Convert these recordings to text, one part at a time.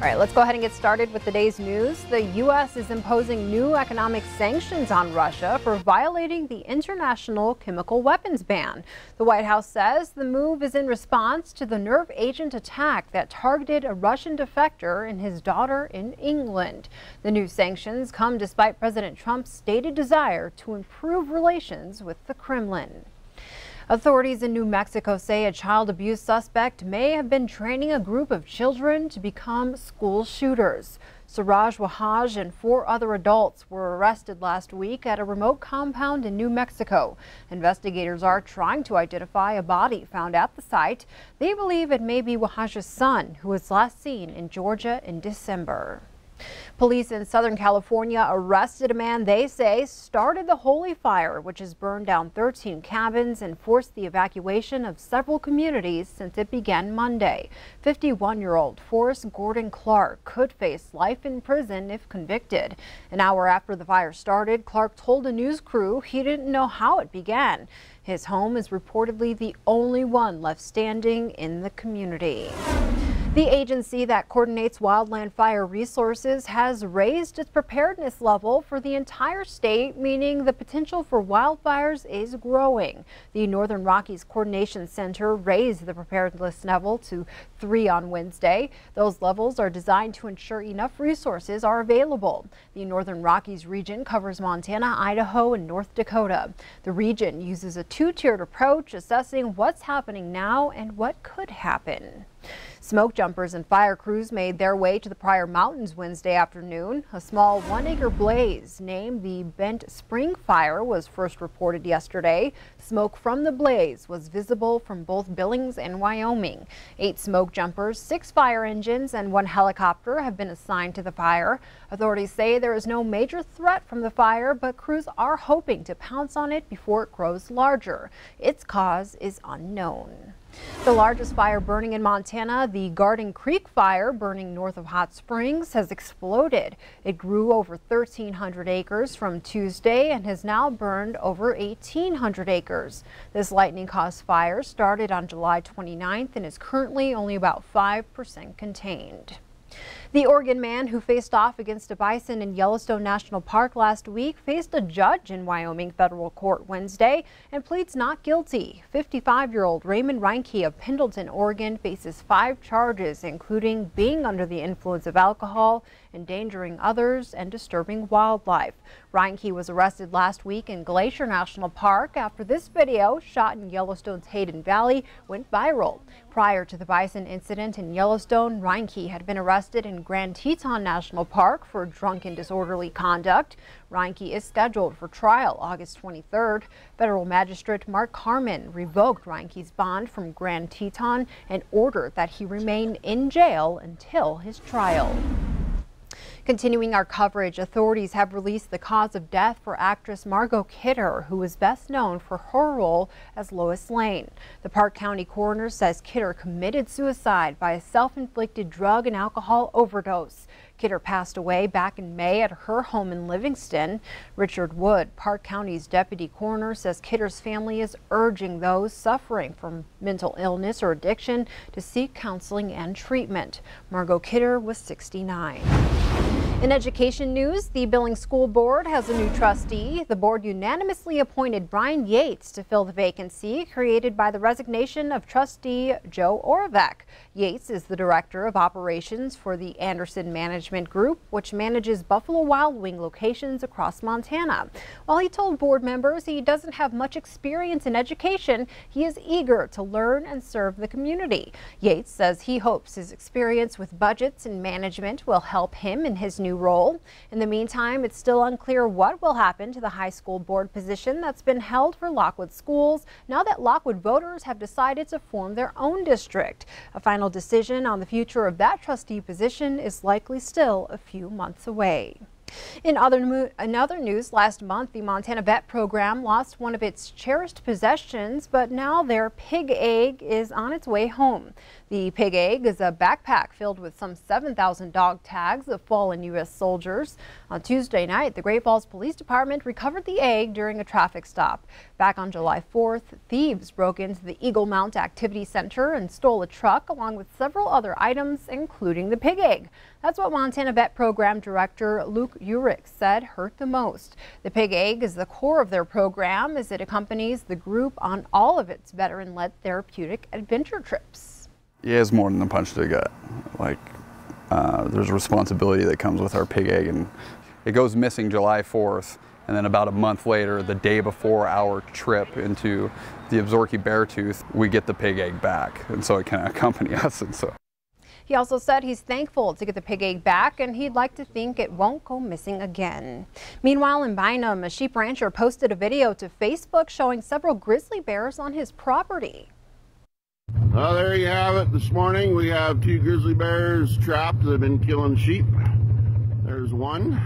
All right, let's go ahead and get started with today's news. The U.S. is imposing new economic sanctions on Russia for violating the international chemical weapons ban. The White House says the move is in response to the nerve agent attack that targeted a Russian defector and his daughter in England. The new sanctions come despite President Trump's stated desire to improve relations with the Kremlin. Authorities in New Mexico say a child abuse suspect may have been training a group of children to become school shooters. Siraj Wahaj and 4 other adults were arrested last week at a remote compound in New Mexico. Investigators are trying to identify a body found at the site. They believe it may be Wahaj's son, who was last seen in Georgia in December. Police in Southern California arrested a man they say started the holy fire, which has burned down 13 cabins and forced the evacuation of several communities since it began Monday. 51-year-old Forrest Gordon Clark could face life in prison if convicted. An hour after the fire started, Clark told a news crew he didn't know how it began. His home is reportedly the only one left standing in the community. The agency that coordinates wildland fire resources has raised its preparedness level for the entire state, meaning the potential for wildfires is growing. The Northern Rockies Coordination Center raised the preparedness level to 3 on Wednesday. Those levels are designed to ensure enough resources are available. The Northern Rockies region covers Montana, Idaho, and North Dakota. The region uses a 2-tiered approach, assessing what's happening now and what could happen. Smoke jumpers and fire crews made their way to the Pryor Mountains Wednesday afternoon. A small 1-acre blaze named the Bent Spring Fire was first reported yesterday. Smoke from the blaze was visible from both Billings and Wyoming. 8 smoke jumpers, 6 fire engines, and 1 helicopter have been assigned to the fire. Authorities say there is no major threat from the fire, but crews are hoping to pounce on it before it grows larger. Its cause is unknown. The largest fire burning in Montana, the Garden Creek Fire burning north of Hot Springs, has exploded. It grew over 1,300 acres from Tuesday and has now burned over 1,800 acres. This lightning-caused fire started on July 29th and is currently only about 5% contained. The Oregon man who faced off against a bison in Yellowstone National Park last week faced a judge in Wyoming federal court Wednesday and pleads not guilty. 55-year-old Raymond Reinke of Pendleton, Oregon faces 5 charges, including being under the influence of alcohol, endangering others, and disturbing wildlife. Reinke was arrested last week in Glacier National Park after this video, shot in Yellowstone's Hayden Valley, went viral. Prior to the bison incident in Yellowstone, Reinke had been arrested in Grand Teton National Park for drunken disorderly conduct. Reinke is scheduled for trial August 23rd. Federal Magistrate Mark Harmon revoked Reinke's bond from Grand Teton and ordered that he remain in jail until his trial. Continuing our coverage, authorities have released the cause of death for actress Margot Kidder, who is best known for her role as Lois Lane. The Park County coroner says Kidder committed suicide by a self-inflicted drug and alcohol overdose. Kidder passed away back in May at her home in Livingston. Richard Wood, Park County's deputy coroner, says Kidder's family is urging those suffering from mental illness or addiction to seek counseling and treatment. Margot Kidder was 69. In education news, the Billings School Board has a new trustee. The board unanimously appointed Brian Yates to fill the vacancy created by the resignation of trustee Joe Oravec. Yates is the director of operations for the Anderson Management Group, which manages Buffalo Wild Wing locations across Montana. While he told board members he doesn't have much experience in education, he is eager to learn and serve the community. Yates says he hopes his experience with budgets and management will help him in his new role. In the meantime, it's still unclear what will happen to the high school board position that's been held for Lockwood schools now that Lockwood voters have decided to form their own district. A final decision on the future of that trustee position is likely still a few months away. In other news, last month, the Montana Vet Program lost one of its cherished possessions, but now their pig egg is on its way home. The pig egg is a backpack filled with some 7,000 dog tags of fallen U.S. soldiers. On Tuesday night, the Great Falls Police Department recovered the egg during a traffic stop. Back on July 4th, thieves broke into the Eagle Mount Activity Center and stole a truck along with several other items, including the pig egg. That's what Montana Vet Program Director Luke Urich said hurt the most. The pig egg is the core of their program as it accompanies the group on all of its veteran-led therapeutic adventure trips. Yeah, it's more than a punch to the gut. There's a responsibility that comes with our pig egg, and it goes missing July 4th, and then about a month later, the day before our trip into the Absaroka Beartooth, we get the pig egg back, and so it can accompany us. And so. He also said he's thankful to get the pig egg back, and he'd like to think it won't go missing again. Meanwhile, in Bynum, a sheep rancher posted a video to Facebook showing several grizzly bears on his property. Well, there you have it. This morning we have 2 grizzly bears trapped that have been killing sheep. There's one.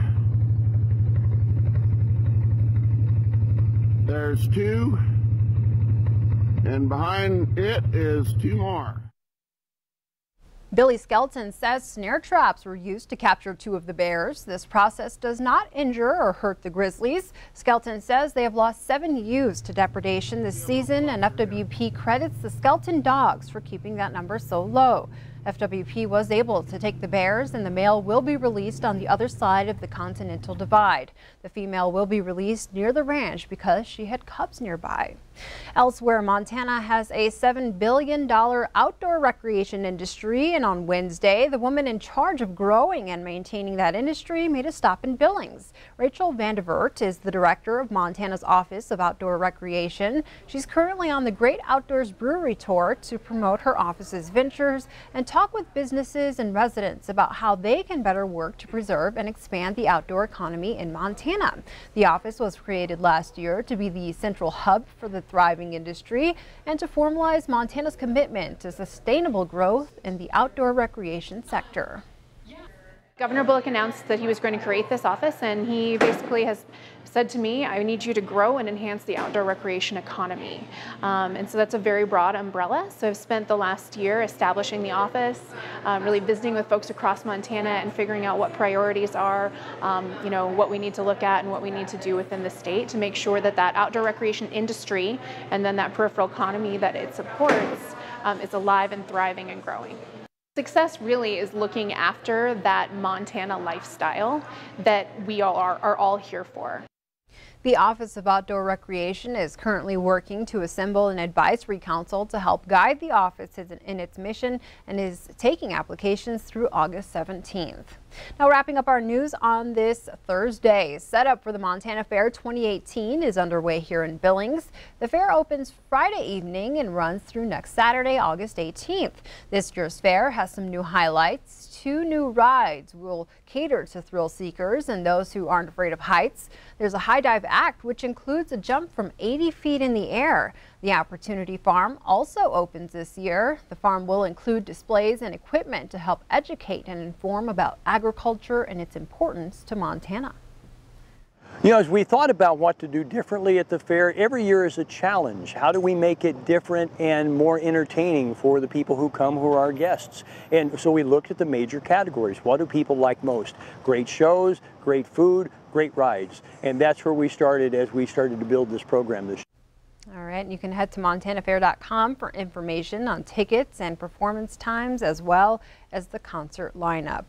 There's 2. And behind it is 2 more. Billy Skelton says snare traps were used to capture 2 of the bears. This process does not injure or hurt the grizzlies. Skelton says they have lost 7 ewes to depredation this season, and FWP credits the Skelton dogs for keeping that number so low. FWP was able to take the bears, and the male will be released on the other side of the Continental Divide. The female will be released near the ranch because she had cubs nearby. Elsewhere, Montana has a $7 billion outdoor recreation industry, and on Wednesday, the woman in charge of growing and maintaining that industry made a stop in Billings. Rachel Vandevert is the director of Montana's Office of Outdoor Recreation. She's currently on the Great Outdoors Brewery Tour to promote her office's ventures and talk with businesses and residents about how they can better work to preserve and expand the outdoor economy in Montana. The office was created last year to be the central hub for the thriving industry and to formalize Montana's commitment to sustainable growth in the outdoor recreation sector. Governor Bullock announced that he was going to create this office, and he basically has said to me, I need you to grow and enhance the outdoor recreation economy. And so that's a very broad umbrella. So I've spent the last year establishing the office, really visiting with folks across Montana and figuring out what priorities are, what we need to look at and what we need to do within the state to make sure that that outdoor recreation industry and then that peripheral economy that it supports is alive and thriving and growing. Success really is looking after that Montana lifestyle that we all are all here for. The Office of Outdoor Recreation is currently working to assemble an advisory council to help guide the office in its mission and is taking applications through August 17th. Now, wrapping up our news on this Thursday, setup for the Montana Fair 2018 is underway here in Billings. The fair opens Friday evening and runs through next Saturday, August 18th. This year's fair has some new highlights. 2 new rides will cater to thrill seekers and those who aren't afraid of heights. There's a high dive act, which includes a jump from 80 feet in the air. The Opportunity Farm also opens this year. The farm will include displays and equipment to help educate and inform about agriculture and its importance to Montana. You know, as we thought about what to do differently at the fair, every year is a challenge. How do we make it different and more entertaining for the people who come, who are our guests? And so we looked at the major categories. What do people like most? Great shows, great food, great rides. And that's where we started as we started to build this program this year. All right, you can head to montanafair.com for information on tickets and performance times as well as the concert lineup.